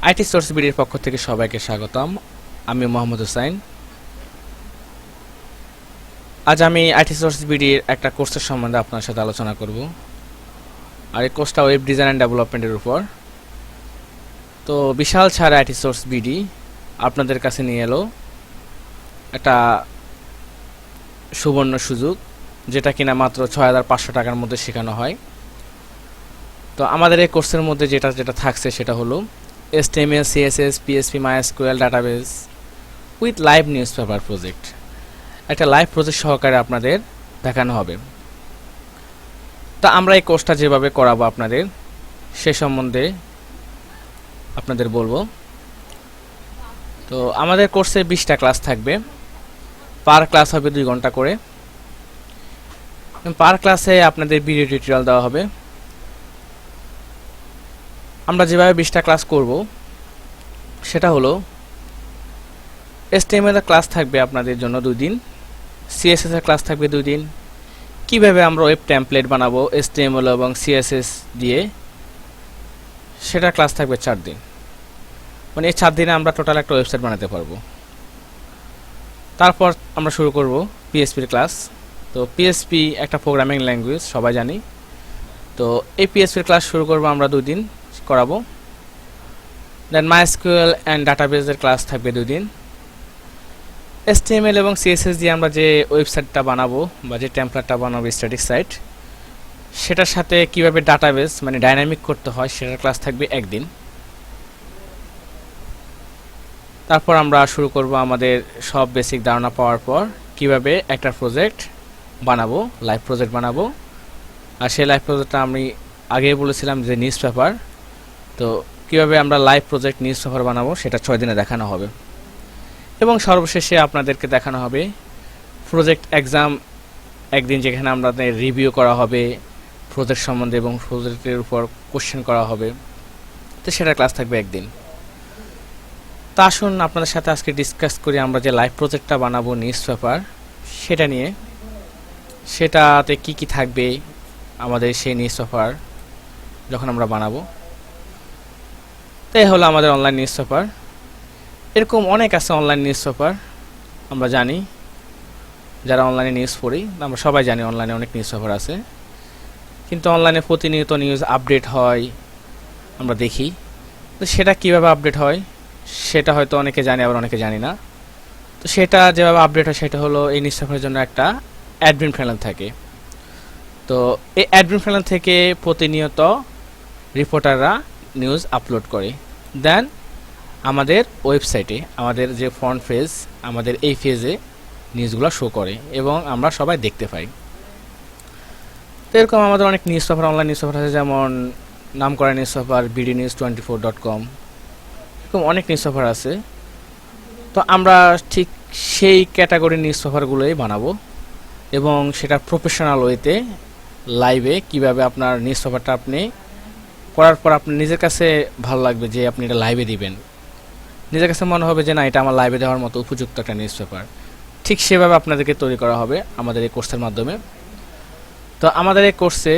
IT source বিডির পক্ষ থেকে সবাইকে স্বাগতম। আমি মোহাম্মদ হুসাইন। আজ আমি আইটি সোর্স বিডির একটা কোর্সের সম্বন্ধে আপনার সাথে আলোচনা করব। আর এই কোর্সটা ওয়েব ডিজাইন অ্যান্ড ডেভেলপমেন্টের উপর। তো বিশাল ছাড়া আইটি সোর্স বিডি আপনাদের কাছে নিয়ে এলো একটা সুবর্ণ সুযোগ, যেটা কিনা মাত্র ৬,৫০০ টাকার মধ্যে শেখানো হয়। তো আমাদের এই কোর্সের মধ্যে যেটা থাকছে সেটা হলো HTML, CSS, PHP, MySQL database with live news paper project. একটা লাইভ প্রজেক্ট সহকারে আপনাদের দেখানো হবে। তা আমরা এই কোর্সটা যেভাবে করাবো আপনাদের সে সম্বন্ধে আপনাদের বলবো। তো আমাদের কোর্সে 20টা ক্লাস থাকবে, পার ক্লাস হবে 2 ঘন্টা করে। পার ক্লাসে আপনাদের ভিডিও টিউটোরিয়াল দেওয়া হবে। আমরা যেভাবে 20টা ক্লাস করব সেটা হলো HTML এর ক্লাস থাকবে আপনাদের জন্য 2 দিন, CSS এর ক্লাস থাকবে 2 দিন, কিভাবে আমরা ওয়েব টেমপ্লেট বানাবো HTML এবং CSS দিয়ে সেটা ক্লাস থাকবে 4 দিন। মানে এই 4 দিনে আমরা টোটাল একটা ওয়েবসাইট বানাতে পারবো। তারপর আমরা শুরু করব PHP এর ক্লাস। তো PHP একটা প্রোগ্রামিং ল্যাঙ্গুয়েজ, সবাই জানি। তো এই PHP এর ক্লাস শুরু করব আমরা 2 দিন করাবো। দেন MySQL অ্যান্ড ডাটাবেসের ক্লাস থাকবে 2 দিন। HTML এবং CSS দিয়ে আমরা যে ওয়েবসাইটটা বানাবো বা যে টেমপ্লেটটা বানাবো স্ট্যাটিক সাইট, সেটার সাথে কিভাবে ডাটাবেস মানে ডাইনামিক করতে হয় সেটার ক্লাস থাকবে 1 দিন। তারপর আমরা শুরু করব আমাদের সব বেসিক ধারণা পাওয়ার পর কিভাবে একটা প্রজেক্ট বানাবো, লাইভ প্রজেক্ট বানাবো। আর সেই লাইভ প্রজেক্টটা আমি আগেই বলেছিলাম যে নিউজ পেপার। তো কিভাবে আমরা লাইভ প্রজেক্ট নিউজ পেপার বানাবো সেটা 6 দিনে দেখানো হবে। এবং সর্বশেষে আপনাদেরকে দেখানো হবে প্রজেক্ট এক্সাম একদিন, যেখানে আমাদের রিভিউ করা হবে প্রজেক্ট সম্বন্ধে এবং প্রজেক্টের উপর কোশ্চেন করা হবে। তো সেটা ক্লাস থাকবে 1 দিন। তা আসুন আপনাদের সাথে আজকে ডিসকাস করি আমরা যে লাইভ প্রজেক্টটা বানাবো নিউজ পেপার সেটা নিয়ে, সেটাতে কি কি থাকবে আমাদের সেই নিউজ পেপার যখন আমরা বানাবো। তাই হলো আমাদের অনলাইন নিউজ পেপার। এরকম অনেক আছে অনলাইন নিউজ পেপার, আমরা জানি। যারা অনলাইনে নিউজ পড়ি আমরা সবাই জানি অনলাইনে অনেক নিউজ পেপার আছে। কিন্তু অনলাইনে প্রতিনিয়ত নিউজ আপডেট হয়, আমরা দেখি। তো সেটা কিভাবে আপডেট হয় সেটা হয়তো অনেকে জানে, আবার অনেকে জানি না। তো সেটা যেভাবে আপডেট হয় সেটা হলো এই নিউজ পেপারের জন্য একটা অ্যাডমিন প্যানেল থাকে। তো এই অ্যাডমিন প্যানেল থেকে প্রতিনিয়ত রিপোর্টাররা নিউজ আপলোড করে। দেন আমাদের ওয়েবসাইটে আমাদের যে ফ্রন্ট পেজ, আমাদের এই পেজে নিউজগুলো শো করে এবং আমরা সবাই দেখতে পাই। তো এরকম আমাদের অনেক news paper, online news paper আছে, যেমন নামকরা নিউজ পেপার, bdnews24.com, এরকম অনেক নিউজ পেপার আছে। তো আমরা ঠিক সেই ক্যাটাগরির নিউজ পেপারগুলোই বানাবো এবং সেটা প্রফেশনাল ওয়েতে লাইভে কিভাবে আপনার নিউজ পেপারটা আপনি করার পর আপনার নিজের কাছে ভালো লাগবে যে আপনি এটা লাইভে দিবেন, নিজের কাছে মনে হবে যে না এটা আমার লাইভে দেওয়ার মতো উপযুক্ত একটা নিউজ পেপার। ঠিক সেভাবে আপনাদেরকে তৈরি করা হবে আমাদের এই কোর্সের মাধ্যমে। তো আমাদের এই কোর্সে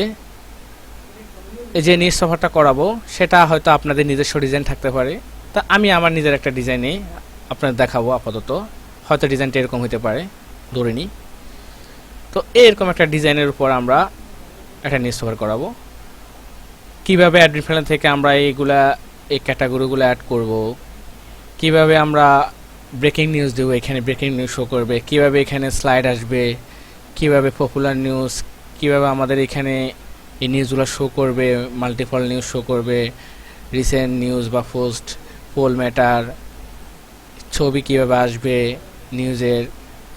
এই যে নিউজ পেপারটা করাবো সেটা হয়তো আপনাদের নিজস্ব ডিজাইন থাকতে পারে। তা আমি আমার নিজের একটা ডিজাইনে আপনাদের দেখাবো আপাতত। হয়তো ডিজাইনটা এরকম হতে পারে, ধরে নিই। তো এরকম একটা ডিজাইনের উপর আমরা একটা নিউজ পেপার করাবো। কীভাবে অ্যাডমিন প্যানেল থেকে আমরা এই ক্যাটাগরিগুলো অ্যাড করব, কিভাবে আমরা ব্রেকিং নিউজ দেবো, এখানে ব্রেকিং নিউজ শো করবে, কিভাবে এখানে স্লাইড আসবে, কিভাবে পপুলার নিউজ, কিভাবে আমাদের এখানে এই নিউজগুলো শো করবে, মাল্টিপল নিউজ শো করবে, রিসেন্ট নিউজ বা পোল ম্যাটার, ছবি কিভাবে আসবে নিউজের,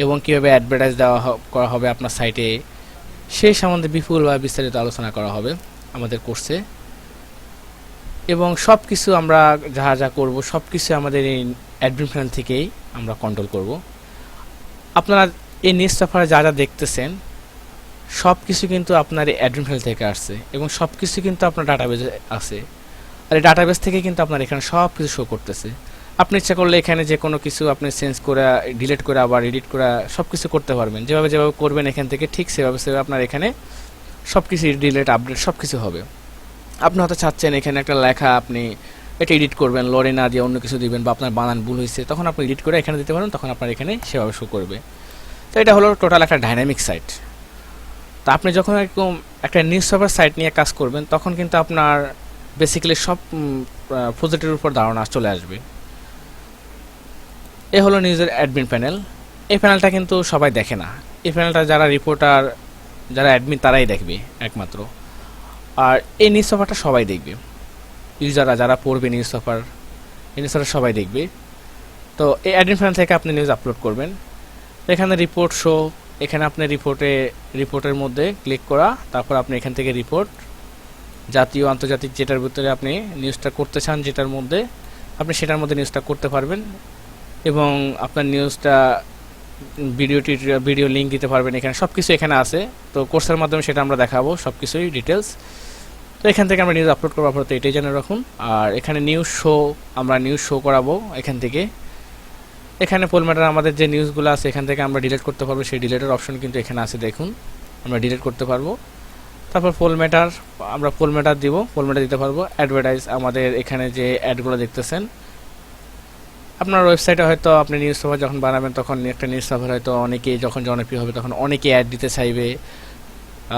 এবং কিভাবে অ্যাডভার্টাইজ করা হবে আপনার সাইটে, সেই সম্বন্ধে বিপুল বা বিস্তারিত আলোচনা করা হবে আমাদের কোর্সে। এবং সব কিছু আমরা যা করব সব কিছু আমাদের এই অ্যাডমিন প্যানেল থেকেই আমরা কন্ট্রোল করব। আপনারা এই নিউজ পেপারে যা দেখতেছেন সব কিছু কিন্তু আপনার এই অ্যাডমিন প্যানেল থেকে আসছে এবং সব কিছু কিন্তু আপনার ডাটাবেজে আছে। আর এই ডাটাবেস থেকে কিন্তু আপনার এখানে সব কিছু শো করতেছে। আপনি ইচ্ছা করলে এখানে যে কোনো কিছু আপনি চেঞ্জ করে, ডিলিট করে, আবার এডিট করে সব কিছু করতে পারবেন। যেভাবে করবেন এখান থেকে ঠিক সেভাবে আপনার এখানে সব কিছু ডিলিট, আপডেট সব কিছু হবে। আপনি হয়তো চাচ্ছেন এখানে একটা লেখা আপনি এটা এডিট করবেন, লরে না দিয়ে অন্য কিছু দিবেন, বা আপনার বানান ভুল হয়েছে, তখন আপনি এডিট করে এখানে দিতে পারেন, তখন আপনার এখানে সেভাবে শো করবে। তো এটা হলো টোটাল একটা ডাইনামিক সাইট। তো আপনি যখন এরকম একটা নিউজ পেপার সাইট নিয়ে কাজ করবেন, তখন কিন্তু আপনার বেসিক্যালি সব প্রজেক্টের উপর ধারণা চলে আসবে। এ হলো নিউজের অ্যাডমিন প্যানেল। এই প্যানেলটা কিন্তু সবাই দেখে না। এই প্যানেলটা যারা রিপোর্টার, যারা অ্যাডমিন, তারাই দেখবে একমাত্র। আর এই নিউজ পেপারটা সবাই দেখবে, ইউজাররা যারা পড়বে নিউজ পেপার, এই নিউজ পেপার সবাই দেখবে। তো এই অ্যাডমিন প্যানেল থেকে আপনি নিউজ আপলোড করবেন। এখানে রিপোর্ট শো, এখানে আপনি রিপোর্টের মধ্যে ক্লিক করা, তারপর আপনি এখান থেকে রিপোর্ট জাতীয় আন্তর্জাতিক যেটার ভিতরে আপনি নিউজটা করতে চান, যেটার মধ্যে আপনি সেটার মধ্যে নিউজটা করতে পারবেন। এবং আপনার নিউজটা ভিডিও লিঙ্ক দিতে পারবেন। এখানে সব কিছু এখানে আছে। তো কোর্সের মাধ্যমে সেটা আমরা দেখাবো সব কিছুই ডিটেলস। তো এখান থেকে আমরা নিউজ আপলোড করবো, আপনারা তো এটাই জেনে রাখুন। আর এখানে আমরা নিউজ শো করাবো এখান থেকে। এখানে পোল ম্যাটার আমাদের যে নিউজগুলো আছে এখান থেকে আমরা ডিলিট করতে পারবো, সেই ডিলিটের অপশন কিন্তু এখানে আছে, দেখুন আমরা ডিলিট করতে পারবো। তারপর পোল ম্যাটার, আমরা পোল ম্যাটার দিব, পোল ম্যাটার দিতে পারবো। অ্যাডভার্টাইজ, আমাদের এখানে যে অ্যাডগুলো দেখতেছেন, আপনার ওয়েবসাইটে হয়তো আপনি নিউজ পেপার যখন বানাবেন, তখন একটা নিউজ পেপার হয়তো অনেকেই যখন জনপ্রিয় হবে তখন অনেকেই অ্যাড দিতে চাইবে,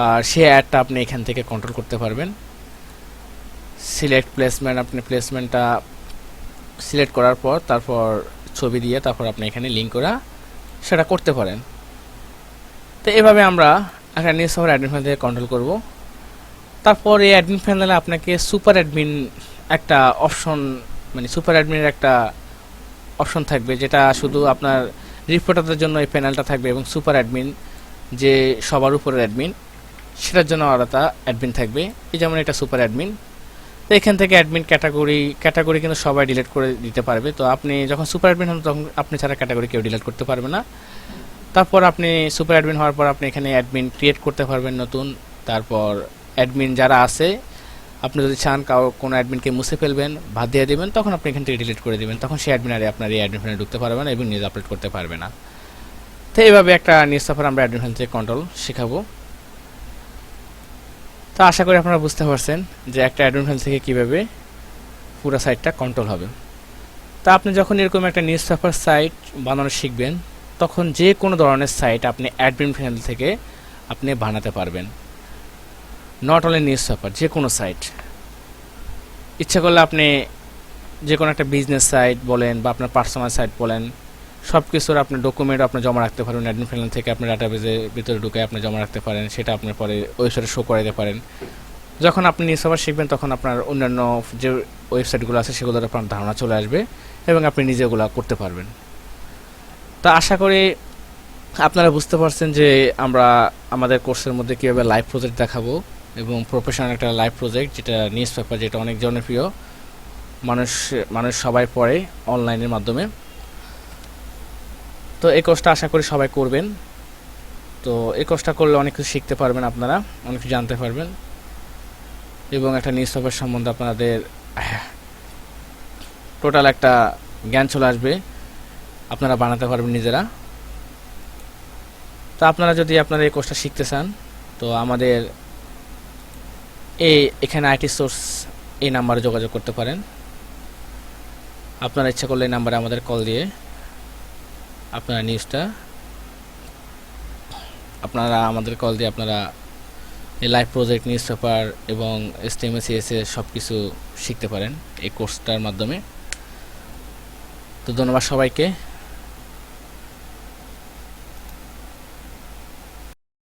আর সেই অ্যাডটা আপনি এখান থেকে কন্ট্রোল করতে পারবেন। সিলেক্ট প্লেসমেন্ট, আপনি প্লেসমেন্টটা সিলেক্ট করার পর তারপর ছবি দিয়ে তারপর আপনি এখানে লিঙ্ক করা সেটা করতে পারেন। তো এভাবে আমরা একটা নিউজ পেপার অ্যাডমিন প্যানেল থেকে কন্ট্রোল করব। তারপর এই অ্যাডমিন প্যানেলে আপনাকে সুপার অ্যাডমিন একটা অপশন, মানে সুপার অ্যাডমিনের একটা অপশন থাকবে, যেটা শুধু আপনার রিপোর্টারদের জন্য এই প্যানেলটা থাকবে, এবং সুপার অ্যাডমিন যে সবার উপরের অ্যাডমিন, সেটার জন্য আলাদা অ্যাডমিন থাকবে। এই যেমন এটা সুপার অ্যাডমিন। তো এখান থেকে অ্যাডমিন ক্যাটাগরি কিন্তু সবাই ডিলিট করে দিতে পারবে। তো আপনি যখন সুপার অ্যাডমিন হন তখন আপনি ছাড়া ক্যাটাগরি কেউ ডিলিট করতে পারবে না। তারপর আপনি সুপার অ্যাডমিন হওয়ার পর আপনি এখানে অ্যাডমিন ক্রিয়েট করতে পারবেন নতুন। তারপর অ্যাডমিন যারা আছে, আপনি যদি চান কোনো অ্যাডমিনকে মুছে ফেলবেন, বাদ দিয়ে দেবেন, তখন আপনি এখান থেকে ডিলিট করে দেবেন, তখন সেই অ্যাডমিন আর আপনার এই অ্যাডমিন প্যানেলে ঢুকতে পারবে না এবং নিউজ আপলোড করতে পারবে না। তো এইভাবে একটা নিউজ পেপার আমরা অ্যাডমিন প্যানেল থেকে কন্ট্রোল শেখাবো। তো আশা করি আপনারা বুঝতে পারছেন যে একটা অ্যাডমিন প্যানেল থেকে কীভাবে পুরো সাইটটা কন্ট্রোল হবে। তা আপনি যখন এরকম একটা নিউজ পেপার সাইট বানানো শিখবেন, তখন যে কোনো ধরনের সাইট আপনি অ্যাডমিন প্যানেল থেকে আপনি বানাতে পারবেন। নট অনলি নিউজ পেপার, যে কোনো সাইট ইচ্ছা করলে আপনি যে কোনো একটা বিজনেস সাইট বলেন বা আপনার পার্সোনাল সাইট বলেন, সব কিছুর আপনার ডকুমেন্ট আপনি জমা রাখতে পারেন অ্যাডমিন প্যানেল থেকে। আপনার ডাটাবেজের ভিতরে ঢুকে আপনি জমা রাখতে পারেন, সেটা আপনার পরে ওয়েবসাইটে শো করে দিতে পারেন। যখন আপনি নিউজ পেপার শিখবেন তখন আপনার অন্যান্য যে ওয়েবসাইটগুলো আছে সেগুলোর আপনার ধারণা চলে আসবে এবং আপনি নিজে ওগুলো করতে পারবেন। তা আশা করি আপনারা বুঝতে পারছেন যে আমরা আমাদের কোর্সের মধ্যে কীভাবে লাইভ প্রজেক্ট দেখাবো, এবং প্রফেশনাল একটা লাইভ প্রজেক্ট যেটা নিউজ পেপার, যেটা অনেক জনপ্রিয়, মানুষ সবাই পড়ে অনলাইনের মাধ্যমে। তো এই কোর্সটা আশা করি সবাই করবেন। তো এই কোর্সটা করলে অনেক কিছু শিখতে পারবেন, আপনারা অনেক কিছু জানতে পারবেন, এবং একটা নিউজ পেপার সম্বন্ধে আপনাদের টোটাল একটা জ্ঞান চলে আসবে, আপনারা বানাতে পারবেন নিজেরা। তো আপনারা যদি আপনারা এই কোর্সটা শিখতে চান, তো আমাদের এখানে আইটি সোর্স এই নাম্বারে যোগাযোগ করতে পারেন। আপনারা ইচ্ছা করলে এই নাম্বারে আমাদের কল দিয়ে আপনারা আপনারা এই লাইভ প্রজেক্ট, নিউজ পেপার এবং HTML CSS সব কিছু শিখতে পারেন এই কোর্সটার মাধ্যমে। তো ধন্যবাদ সবাইকে।